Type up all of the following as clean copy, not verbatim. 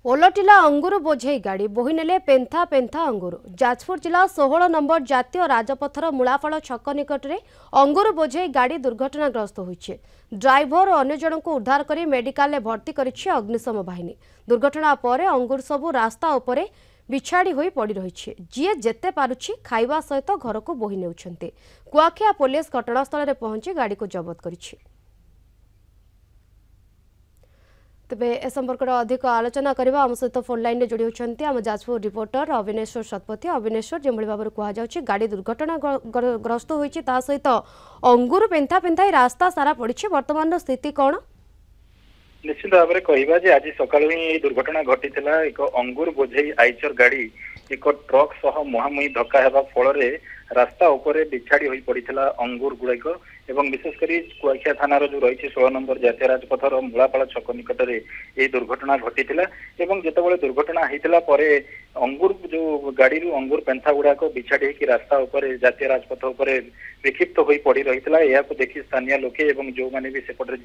ओलटिला अंगुर बोझे गाड़ी बोही नेले पेंथा पेंथा अंगुर। जाजपुर जिला 16 नंबर जातीय राजपथर मूलाफल छक निकट में अंगुर बोझे गाड़ी दुर्घटनाग्रस्त होइछे। ड्राइवर और अन्य जन को उद्धार कर मेडिकल में भर्ती करिछि अग्निशम बाहिनी। दुर्घटना पर अंगुर सबू रास्ता उपरे बिछाड़ी होई पड़ी रही। जीए जेते पारुछि खाइबा सहित घर को बोही नेउछन्ते। कुआखिया पुलिस घटनास्थल में पहुंची गाड़ी को जबत करिछि। तेबे ए संपर्क अधिक आलोचना करबा हम सहित फोन लाइन जोड़ी होछन्ती आम जाजपुर रिपोर्टर अविनेश्वर शतपथी। अविनेश्वर जो भाव में कहुच्छे गाड़ी दुर्घटना ग्रस्त होती सहित अंगुर पेंथा पेंथा रास्ता सारा पड़ी वर्तमान स्थिति कौन? निश्चित भाव में कहवा आज सका ही दुर्घटना घटी एक अंगुर बोझे आइचर गाड़ी एक ट्रक सह मुहांमुही धक्का हेबा फल रास्ता उपरे बिछाड़ी होई पड़ीथिला अंगुर गुड़ाक एवं विशेषकर कुआखिया थानार जो रही 16 नंबर जातीय राजपथर मूलापाल छक निकट में यह दुर्घटना घटी जितेबाला दुर्घटना होता अंगुर जो गाड़ी अंगुर पेंथा गुड़ाक बिछाड़ी होकर रास्ता उपरे जातीय राजपथ उपरे विक्षिप्त हो पड़ रही है। देखि स्थानीय लोके जो मैंने भी सेपटे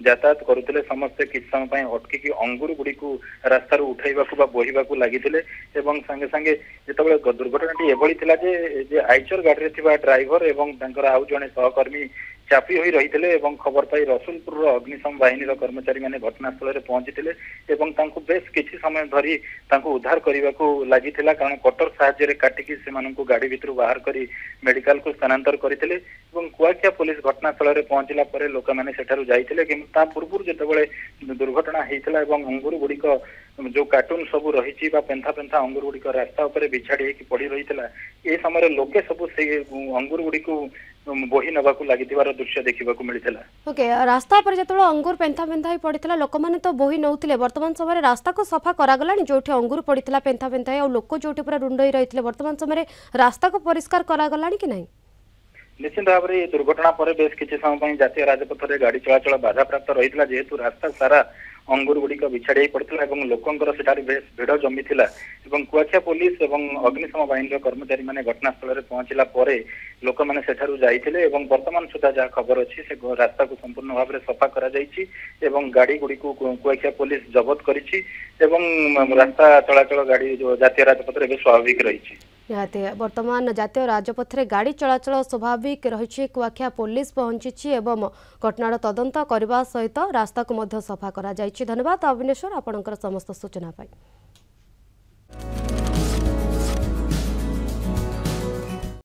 यातायात करुले समस्ते किसी समय अटकिकी अंगुर गुड़ी को रास्तार उठाइबा बोहिबा लगी संगे संगे जो दुर्घटना एभली आइचर गाड़ी में ड्राइवर एवं आउ जड़े सहकर्मी चापी हो रही खबर पाई रसुलपुर अग्निशम बाहिनी कर्मचारी मैंने घटनास्थल में पहुंची बेस किसी समय धरी उद्धार करने को लगी कारण कटर साहाय्य काटिकी से गाड़ी भितर बाहर कर मेडिकल को स्थानांतर करते कुआखिया पुलिस घटनास्थल में पहुंचला लोक मैंने जाते कि पूर्व जो दुर्घटना होता अंगुर गुड़िक जो कार्टून सब रही पेंथा पेंथा अंगुर गुड़िक रास्ता उपर बिछाड़ी पड़ रही है समय लोके सब से अंगुर गुड़ी बोही नवा लगी दृश्य देखा मिलता। ओके रास्ता पर जो अंगुर पेंथा पेंथा ही पड़ता लोक मैंने तो बोही नौते वर्तमान समय रास्ता को सफा करागला जो अंगुर पड़ता पेंथा पेंथा और लोक जो पूरा रुंड ही रही वर्तमान समय रास्ता को परिष्कार करागला कि नहीं? निश्चित भाव में दुर्घटना पर बेस किसी समय जातीय राजपथ में गाड़ी चलाचल बाधा प्राप्त रही जेहेतु रास्ता सारा अंगुर गुड़िक बिछाड़ी पड़ता लोकंर सेठार बेस भिड़ जमी कुआखिया पुलिस और अग्निशम बाहिनी कर्मचारी मैंने घटनास्थल में पहुंचला लोक मैंने सेठारु जाइथिले वर्तमान सुधा जहाँ खबर अच्छी से रास्ता को संपूर्ण भाव में सफा करा गाड़ी गुड़ी को कुआखिया पुलिस जबत करिछि रास्ता चलाचल गाड़ी जो जातीय राजपथ में स्वाभाविक रही। वर्तमान जातीय राजपथ में गाड़ी चलाचल स्वाभाविक रही कुआखिया पुलिस पहुंची एवं घटनार तदंत करने सहित रास्ता को सफा करा। धन्यवाद अविनेश्वर आपणकर समस्त सूचना पाई।